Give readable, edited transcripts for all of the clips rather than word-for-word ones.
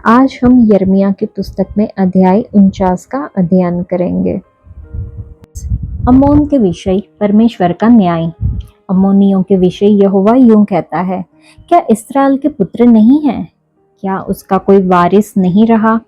आज हम यिर्मयाह की पुस्तक में अध्याय 49 का अध्ययन करेंगे। अम्मोन के विषय परमेश्वर का न्याय। अम्मोनियों के विषय यहोवा यूं कहता है, क्या इस्राएल के पुत्र नहीं है? क्या उसका कोई वारिस नहीं रहा?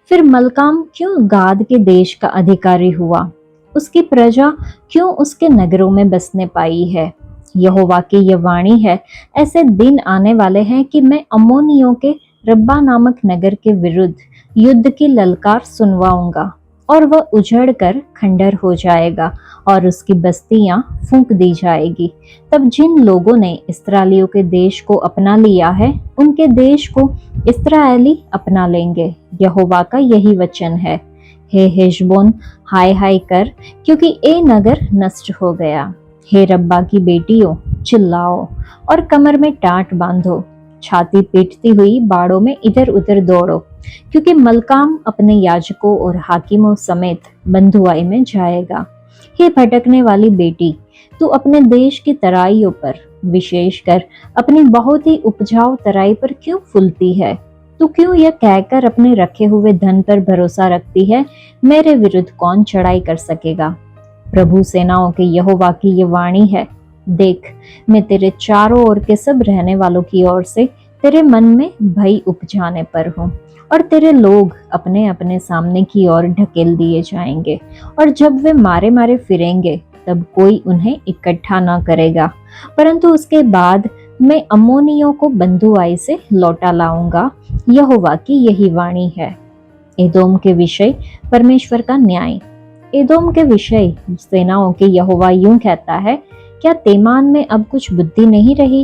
फिर मलकाम क्यों गाद के देश का अधिकारी हुआ? उसकी प्रजा क्यों उसके नगरों में बसने पाई है? यहोवा की यह वाणी है, ऐसे दिन आने वाले हैं कि मैं अम्मोनियों के रब्बा नामक नगर के विरुद्ध युद्ध की ललकार सुनवाऊंगा और वह उजड़ कर खंडर हो जाएगा और उसकी बस्तियां फूंक दी जाएगी। तब जिन लोगों ने इस्राएलियों के देश को अपना लिया है, उनके देश को इस्राएली अपना लेंगे। यहोवा का यही वचन है। हे हेशबोन, हाय हाय कर, क्योंकि ए नगर नष्ट हो गया। हे रब्बा की बेटियों, चिल्लाओ और कमर में टाट बांधो, छाती पीटती हुई बाड़ों में इधर उधर दौड़ो, क्योंकि मलकाम अपने याजकों और हाकिमों समेत बंधुआई में जाएगा। हे भटकने वाली बेटी, तू अपने देश की तराइयों पर, विशेषकर अपनी बहुत ही उपजाऊ तराई पर क्यों फूलती है? तू क्यों यह कहकर अपने रखे हुए धन पर भरोसा रखती है, मेरे विरुद्ध कौन चढ़ाई कर सकेगा? प्रभु सेनाओं के यहोवा की ये वाणी है, देख, मैं तेरे चारों ओर के सब रहने वालों की ओर से तेरे मन में भय उपजाने पर हूँ, और तेरे लोग अपने अपने सामने की ओर ढकेल दिए जाएंगे, और जब वे मारे मारे फिरेंगे तब कोई उन्हें इकट्ठा न करेगा। परंतु उसके बाद मैं अम्मोनियों को बंधुआई से लौटा लाऊंगा। यहोवा की यही वाणी है। एदोम के विषय परमेश्वर का न्याय। एदोम के विषय सेनाओं के यहोवा यूं कहता है, क्या तेमान में अब कुछ बुद्धि नहीं रही?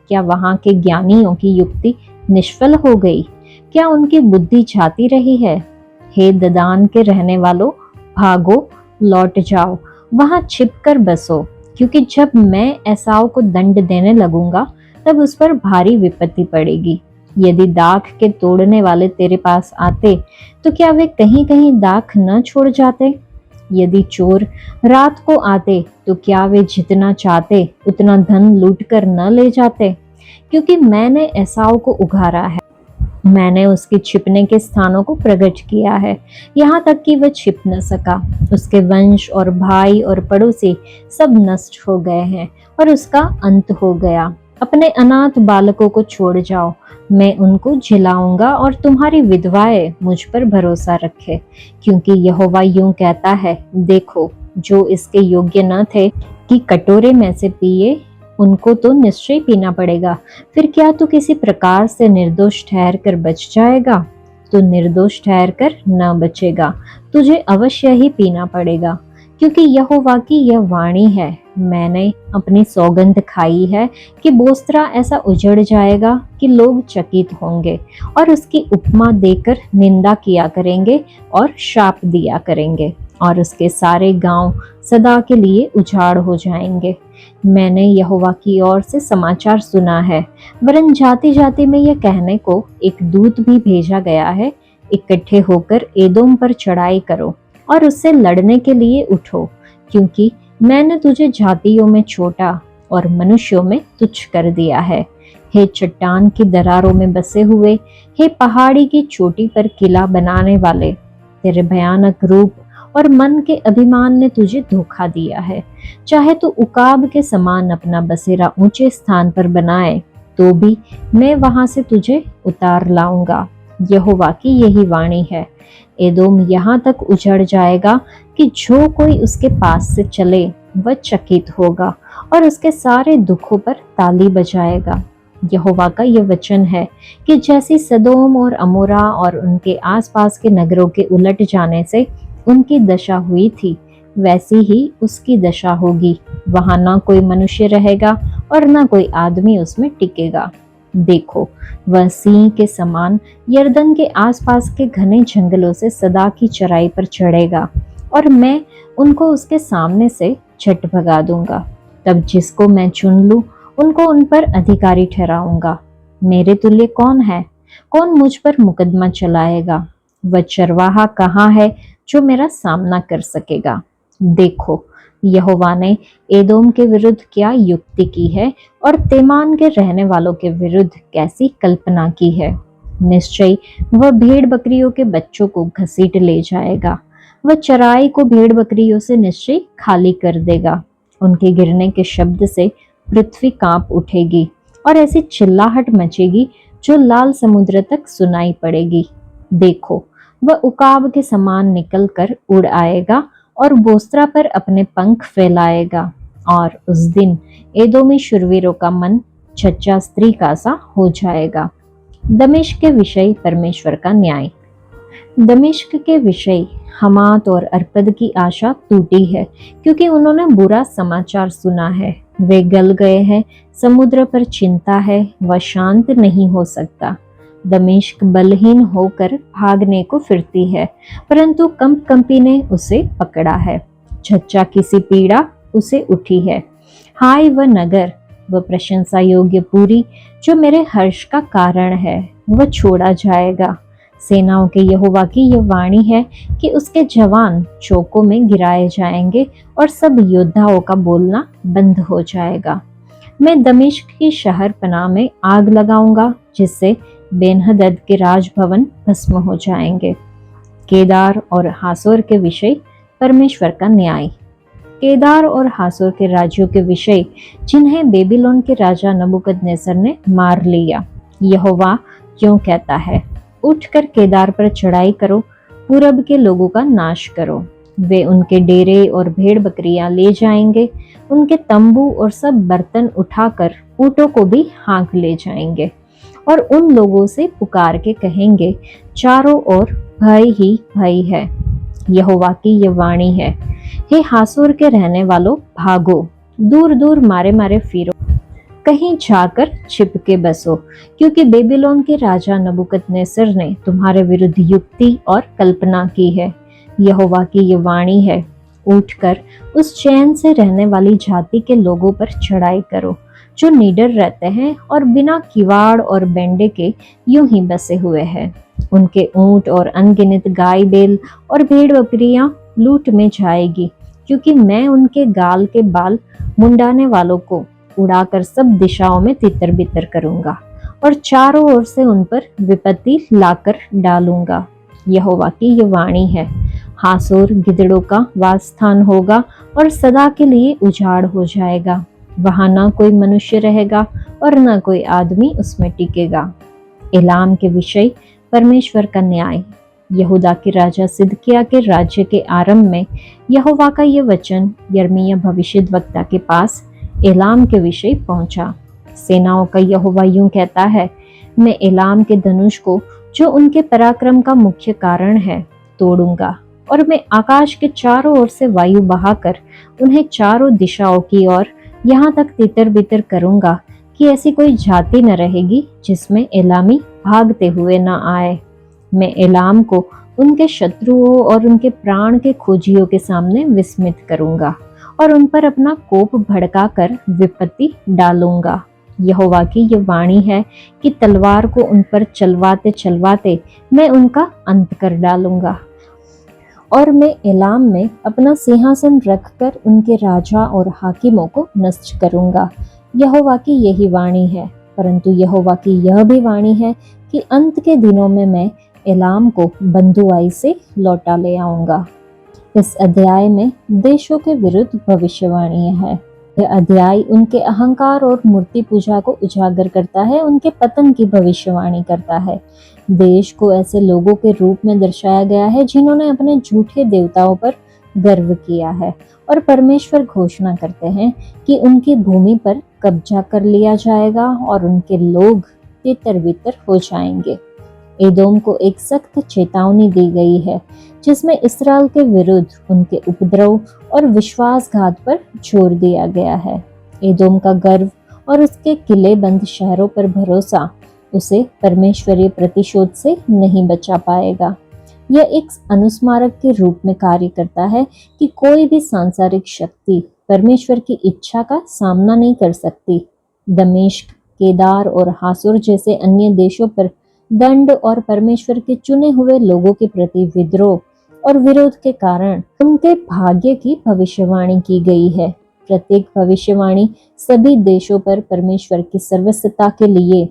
क्या वहां के ज्ञानियों की युक्ति निष्फल हो गई? क्या उनकी बुद्धि जाती रही है? हे ददान के रहने वालों, भागो, लौट जाओ, वहां छिपकर बसो, क्योंकि जब मैं एसाव को दंड देने लगूंगा तब उस पर भारी विपत्ति पड़ेगी। यदि दाख के तोड़ने वाले तेरे पास आते तो क्या वे कहीं कहीं दाख न छोड़ जाते? यदि चोर रात को आते तो क्या वे जितना चाहते उतना धन लूट कर न ले जाते? क्योंकि मैंने एसाव को उघारा है, मैंने उसके छिपने के स्थानों को प्रकट किया है, यहाँ तक कि वह छिप न सका। उसके वंश और भाई और पड़ोसी सब नष्ट हो गए हैं और उसका अंत हो गया। अपने अनाथ बालकों को छोड़ जाओ, मैं उनको झिलाऊंगा और तुम्हारी विधवाएं मुझ पर भरोसा रखे। क्योंकि यहोवा यूं कहता है, देखो, जो इसके योग्य न थे कि कटोरे में से पिए, उनको तो निश्चय पीना पड़ेगा। फिर क्या तू किसी प्रकार से निर्दोष ठहर कर बच जाएगा? तू निर्दोष ठहर कर न बचेगा, तुझे अवश्य ही पीना पड़ेगा। क्योंकि यहोवा की यह वाणी है, मैंने अपनी सौगंध खाई है कि बोस्रा ऐसा उजड़ जाएगा कि लोग चकित होंगे और उसकी उपमा देकर निंदा किया करेंगे और शाप दिया करेंगे, और उसके सारे गांव सदा के लिए उजाड़ हो जाएंगे। मैंने यहोवा की ओर से समाचार सुना है, वरन जाति जाति में यह कहने को एक दूत भी भेजा गया है, इकट्ठे होकर एदोम पर चढ़ाई करो और उससे लड़ने के लिए उठो, क्योंकि मैंने तुझे जातियों में छोटा और मनुष्यों में तुच्छ कर दिया है। हे चट्टान की दरारों में बसे हुए, हे पहाड़ी की चोटी पर किला बनाने वाले, तेरे भयानक रूप और मन के अभिमान ने तुझे धोखा दिया है। चाहे तू उकाब के समान अपना बसेरा ऊंचे स्थान पर बनाए, तो भी मैं वहां से तुझे उतार लाऊंगा। यहोवा की यही वाणी है। एदोम यहाँ तक उजड़ जाएगा कि जो कोई उसके पास से चले वह चकित होगा और उसके सारे दुखों पर ताली बजाएगा। यहोवा का यह वचन है कि जैसी सदोम और अमोरा और उनके आसपास के नगरों के उलट जाने से उनकी दशा हुई थी, वैसी ही उसकी दशा होगी। वहां ना कोई मनुष्य रहेगा और ना कोई आदमी उसमें टिकेगा। देखो, वह सिंह के समान यरदन के आसपास के घने जंगलों से सदा की चराई पर चढ़ेगा, और मैं उनको उसके सामने से झट भगा दूंगा। तब जिसको मैं चुन लूं, उनको उन पर अधिकारी ठहराऊंगा। मेरे तुल्य कौन है? कौन मुझ पर मुकदमा चलाएगा? वह चरवाहा कहाँ है जो मेरा सामना कर सकेगा? देखो, यहोवा ने एदोम के विरुद्ध क्या युक्ति की है और तेमान के रहने वालों के विरुद्ध कैसी कल्पना की है। निश्चय वह भेड़ बकरियों के बच्चों को घसीट ले जाएगा। वह चराई को भेड़ बकरियों से निश्चय खाली कर देगा। उनके गिरने के शब्द से पृथ्वी कांप उठेगी और ऐसी चिल्लाहट मचेगी जो लाल समुद्र तक सुनाई पड़ेगी। देखो, वह उकाब के समान निकलकर उड़ आएगा और बोस्त्रा पर अपने पंख फैलाएगा, और उस दिन एदोमी शूरवीरों का मन छच्चा स्त्री का सा हो जाएगा। दमिश्क के विषय परमेश्वर का न्याय। दमिश्क के विषय हमात और अर्पद की आशा टूटी है, क्योंकि उन्होंने बुरा समाचार सुना है। वे गल गए हैं, समुद्र पर चिंता है, वह शांत नहीं हो सकता। दमिश्क बलहीन होकर भागने को फिरती है, परंतु कंपकंपी ने उसे पकड़ा है। छच्चा किसी पीड़ा उसे उठी है। हाय वह नगर, वह प्रशंसा योग्य पूरी जो मेरे हर्ष का कारण है, वह छोड़ा जाएगा। सेनाओं के यहोवा की यह वाणी है कि उसके जवान चौकों में गिराए जाएंगे और सब योद्धाओं का बोलना बंद हो जाएगा। मैं दमिश्क की शहर पनाह में आग लगाऊंगा, जिससे बेनहदद के राजभवन भस्म हो जाएंगे। केदार और हासोर के विषय परमेश्वर का न्याय। केदार और हासोर के राज्यों के विषय जिन्हें बेबीलोन के राजा नबूकदनेस्सर ने मार लिया, यहोवा क्यों कहता है, उठकर केदार पर चढ़ाई करो, पूरब के लोगों का नाश करो। वे उनके डेरे और भेड़ बकरियां ले जाएंगे, उनके तंबू और सब बर्तन उठाकर ऊँटों को भी हाँक ले जाएंगे, और उन लोगों से पुकार के कहेंगे, चारों ओर भय ही भय है। यहोवा की यह वाणी है, हे हासोर के रहने वालों, भागो, दूर दूर मारे मारे फिरो, कहीं जाकर छिप के बसो, क्योंकि बेबीलोन के राजा नबूकदनेस्सर ने तुम्हारे विरुद्ध युक्ति और कल्पना की है। यहोवा की ये वाणी है, उठकर उस चैन से रहने वाली जाति के लोगों पर चढ़ाई करो, जो निडर रहते हैं और बिना किवाड़ और बेंडे के यूं ही बसे हुए हैं। उनके ऊंट और अनगिनत गाय बैल और भेड़ बकरियां लूट में जाएगी, क्योंकि मैं उनके गाल के बाल मुंडाने वालों को उड़ाकर सब दिशाओं में तितर बितर करूंगा और चारों ओर से उन पर विपत्ति लाकर डालूंगा। यहोवा की ये वाणी है। हासोर गिदड़ों का वास स्थान होगा और सदा के लिए उजाड़ हो जाएगा। वहां न कोई मनुष्य रहेगा और न कोई आदमी उसमें टिकेगा। एलाम के विषय परमेश्वर का न्याय। यहूदा के राजा सिदकिय्याह के राज्य के आरंभ में यहोवा का यह वचन यिर्मयाह भविष्यद्वक्ता के पास एलाम के विषय पहुंचा। सेनाओं का यहोवा यूं कहता है, मैं एलाम के धनुष को, जो उनके पराक्रम का मुख्य कारण है, तोड़ूंगा, और मैं आकाश के चारों ओर से वायु बहाकर उन्हें चारों दिशाओं की ओर यहाँ तक तितर बितर करूंगा कि ऐसी कोई जाति न रहेगी जिसमें एलामी भागते हुए न आए। मैं एलाम को उनके शत्रुओं और उनके प्राण के खोजियों के सामने विस्मित करूंगा और उन पर अपना कोप भड़काकर विपत्ति डालूंगा। यहोवा की ये वाणी है कि तलवार को उन पर चलवाते चलवाते मैं उनका अंत कर डालूंगा, और मैं एलाम में अपना सिंहासन रखकर उनके राजा और हाकिमों को नष्ट करूंगा। यहोवा की यही वाणी है। परंतु यहोवा की यह भी वाणी है कि अंत के दिनों में मैं एलाम को बंधुआई से लौटा ले आऊंगा। इस अध्याय में देशों के विरुद्ध भविष्यवाणी है। यह अध्याय उनके अहंकार और मूर्ति पूजा को उजागर करता है, उनके पतन की भविष्यवाणी करता है। देश को ऐसे लोगों के रूप में दर्शाया गया है जिन्होंने अपने झूठे देवताओं पर गर्व किया है और परमेश्वर घोषणा करते हैं कि उनकी भूमि पर कब्जा कर लिया जाएगा और उनके लोग तितर बितर हो जाएंगे। एदोम को एक सख्त चेतावनी दी गई है, जिसमें इस्राएल के विरुद्ध उनके उपद्रव और विश्वासघात पर जोर दिया गया है। एदोम का गर्व और उसके किले बंद शहरों पर भरोसा उसे परमेश्वरीय प्रतिशोध से नहीं बचा पाएगा। यह एक अनुस्मारक के रूप में कार्य करता है कि कोई भी सांसारिक शक्ति परमेश्वर की इच्छा का सामना नहीं कर सकती। दमिश्क, केदार और हासोर जैसे अन्य देशों पर दंड और परमेश्वर के चुने हुए लोगों के प्रति विद्रोह और विरोध के कारण उनके भाग्य की भविष्यवाणी की गई है। प्रत्येक भविष्यवाणी सभी देशों पर परमेश्वर की सर्वसत्ता के लिए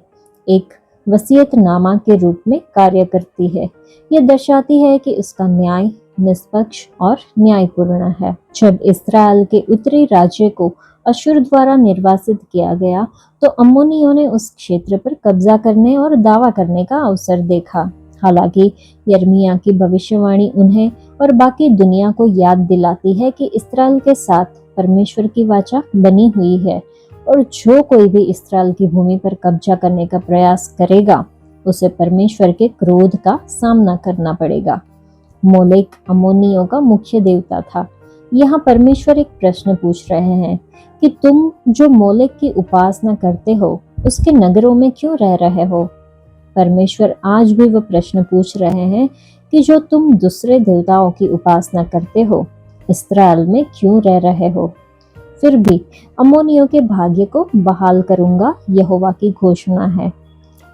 एक वसीयतनामा के रूप में कार्य करती है। यह दर्शाती है कि उसका न्याय निष्पक्ष और न्यायपूर्ण है। जब इस्राएल के उत्तरी राज्य को अशुर द्वारा निर्वासित किया गया तो अम्मोनियों ने उस क्षेत्र पर कब्जा करने और दावा करने का अवसर देखा। हालांकि यिर्मयाह की भविष्यवाणी उन्हें और बाकी दुनिया को याद दिलाती है कि इस्राएल के साथ परमेश्वर की वाचा बनी हुई है और जो कोई भी इस्राएल की भूमि पर कब्जा करने का प्रयास करेगा उसे परमेश्वर के क्रोध का सामना करना पड़ेगा। मोलेक अम्मोनियों का मुख्य देवता था। यहाँ परमेश्वर एक प्रश्न पूछ रहे हैं कि तुम जो मोलेक की उपासना करते हो उसके नगरों में क्यों रह रहे हो। परमेश्वर आज भी वह प्रश्न पूछ रहे हैं कि जो तुम दूसरे देवताओं की उपासना करते हो इस्राएल में क्यों रह रहे हो। फिर भी अम्मोनियों के भाग्य को बहाल करूंगा, यहोवा की घोषणा है।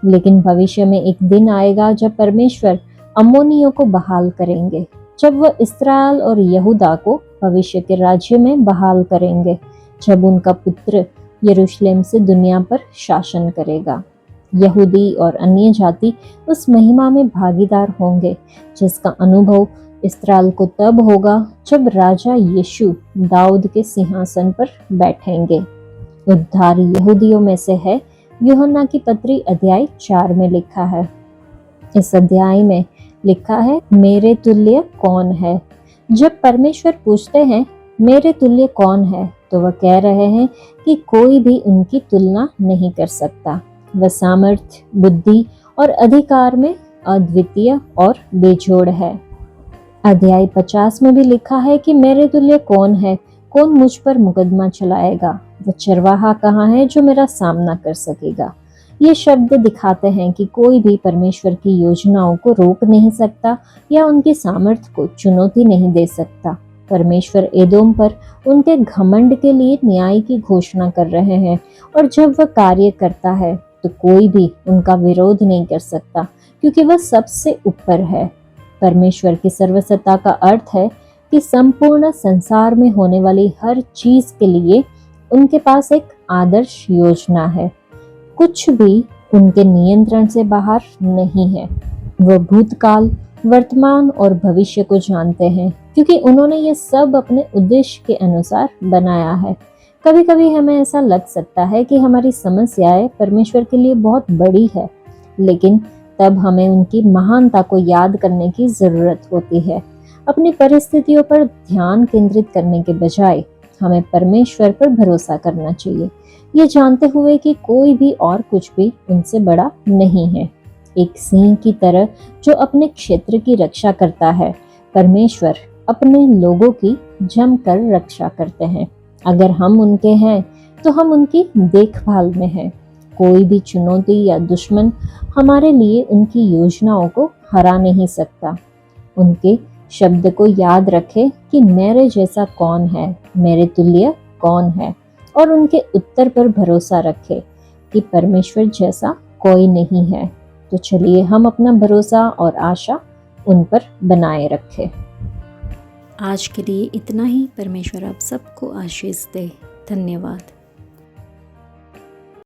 लेकिन भविष्य में एक दिन आएगा जब परमेश्वर अम्मोनियों को बहाल करेंगे, जब वह इस्राएल और यहूदा को भविष्य के राज्य में बहाल करेंगे, जब उनका पुत्र यरूशलेम से दुनिया पर शासन करेगा। यहूदी और अन्य जाति उस महिमा में भागीदार होंगे जिसका अनुभव इस्राएल को तब होगा जब राजा यीशु दाऊद के सिंहासन पर बैठेंगे। उद्धार यहूदियों में से है। यूहन्ना की पत्री अध्याय 4 में लिखा है। इस अध्याय में लिखा है, मेरे तुल्य कौन है। जब परमेश्वर पूछते हैं मेरे तुल्य कौन है तो वह कह रहे हैं कि कोई भी उनकी तुलना नहीं कर सकता। वह सामर्थ्य, बुद्धि और अधिकार में अद्वितीय और बेजोड़ है। अध्याय 50 में भी लिखा है कि मेरे तुल्य कौन है, कौन मुझ पर मुकदमा चलाएगा। वह चरवाहा कहाँ है जो मेरा सामना कर सकेगा। ये शब्द दिखाते हैं कि कोई भी परमेश्वर की योजनाओं को रोक नहीं सकता या उनकी सामर्थ्य को चुनौती नहीं दे सकता। परमेश्वर एदोम पर उनके घमंड के लिए न्याय की घोषणा कर रहे हैं और जब वह कार्य करता है तो कोई भी उनका विरोध नहीं कर सकता क्योंकि वह सबसे ऊपर है। परमेश्वर की सर्वसत्ता का अर्थ है कि संपूर्ण संसार में होने वाली हर चीज के लिए उनके पास एक आदर्श योजना है। कुछ भी उनके नियंत्रण से बाहर नहीं है। वह भूतकाल, वर्तमान और भविष्य को जानते हैं क्योंकि उन्होंने ये सब अपने उद्देश्य के अनुसार बनाया है। कभी कभी हमें ऐसा लग सकता है कि हमारी समस्याएं परमेश्वर के लिए बहुत बड़ी है, लेकिन तब हमें उनकी महानता को याद करने की जरूरत होती है। अपनी परिस्थितियों पर ध्यान केंद्रित करने के बजाय हमें परमेश्वर पर भरोसा करना चाहिए, ये जानते हुए कि कोई भी और कुछ भी उनसे बड़ा नहीं है। एक सिंह की तरह जो अपने क्षेत्र की रक्षा करता है, परमेश्वर अपने लोगों की जमकर रक्षा करते हैं। अगर हम उनके हैं तो हम उनकी देखभाल में हैं। कोई भी चुनौती या दुश्मन हमारे लिए उनकी योजनाओं को हरा नहीं सकता। उनके शब्द को याद रखें कि मेरे जैसा कौन है, मेरे तुल्य कौन है, और उनके उत्तर पर भरोसा रखें कि परमेश्वर जैसा कोई नहीं है। तो चलिए हम अपना भरोसा और आशा उन पर बनाए रखें। आज के लिए इतना ही। परमेश्वर आप सबको आशीष दे। धन्यवाद।